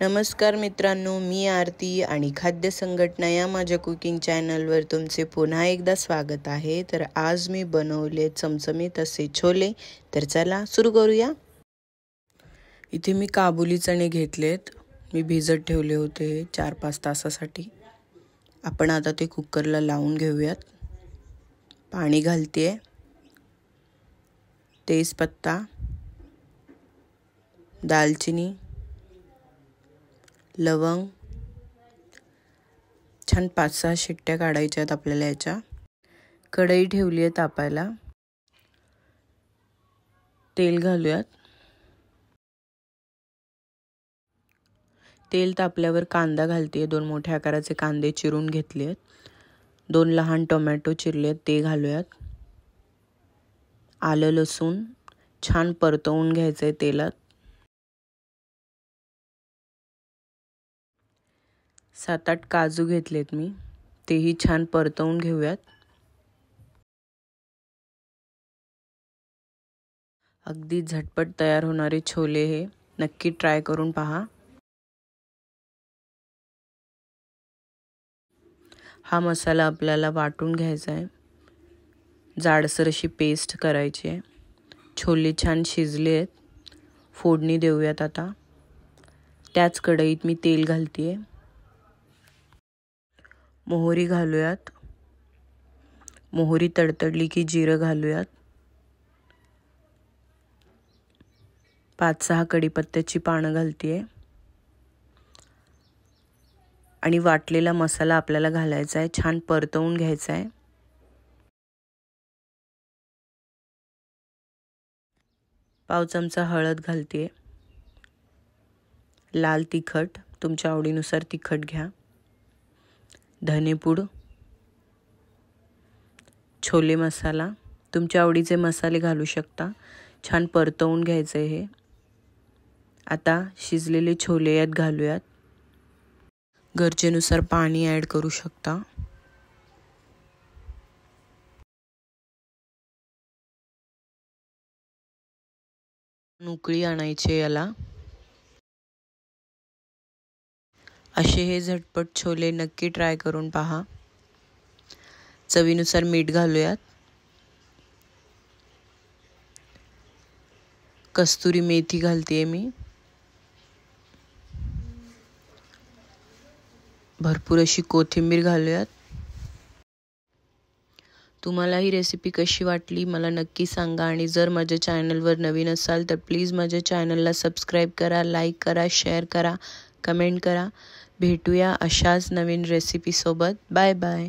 नमस्कार मित्रांनो, मी आरती आणि खाद्य संघटना या माझ्या कुकिंग चॅनलवर तुमचे पुन्हा एकदा स्वागत आहे। तर आज मी बनवले चमचमीत असे छोले। तर चला सुरू करूया। इथे मी काबुली चणे घेतलेत, मी भिजत ठेवले होते 4-5 तासासाठी। आपण आता ते कुकरला लावून घेऊयात। पाणी घालते, तेजपत्ता, दालचिनी, लवंग, छान 5-6 शिट्ट्या काढायच्या आहेत आपल्याला याच्या। कढई ठेवली आहे तापायला, तेल घालूयात। तेल तापल्यावर कांदा घालते, 2 मोठ्या आकाराचे कांदे चिरून घेतले आहेत। 2 लहान टोमॅटो चिरलेत ते घालूयात। आलं लसूण छान परतवून घ्यायचे तेलात। 7-8 काजू घेतलेत मी, तेही छान परतवून घेऊयात। अगदी झटपट तयार होणारे छोले हे नक्की ट्राय करून पहा। हा मसाला आपल्याला वाटून घ्यायचा आहे, जाडसर अशी पेस्ट करायची आहे। छोले छान शिजले आहेत, फोडणी देऊयात आता। त्याच कढईत मी तेल घालते, मोहरी घालूयात। मोहरी तडतडली की जिरं घालूयात। 5-6 कढीपत्त्याची पानं घालते आणि वाटलेला मसाला आपल्याला घालायचा आहे, छान परतवून घ्यायचा आहे। पाव चमचा हळद घालते, लाल तिखट तुमच्या आवडीनुसार तिखट घ्या, धनेपूड, छोले मसाला तुमच्या आवडीचे मसाले घालू शकता। छान परतवून घ्यायचे हे। आता शिजलेले छोले यात घालूयात। गरजेनुसार पाणी ॲड करू शकता। उकळी आणायचे याला। असे हे झटपट छोले नक्की ट्राय करून पहा। चवीनुसार मीठ घालूयात। कस्तुरी मेथी घालते मी। भरपूर अशी कोथिंबीर घालूयात। तुम्हाला ही रेसिपी कशी वाटली मला नक्की सांगा आणि जर माझ्या चॅनलवर नवीन असाल तर प्लीज माझ्या चॅनलला सबस्क्राईब करा, लाईक करा, शेअर करा, कमेंट करा। भेटूया अशाच नवीन रेसिपी सोबत। Bye bye.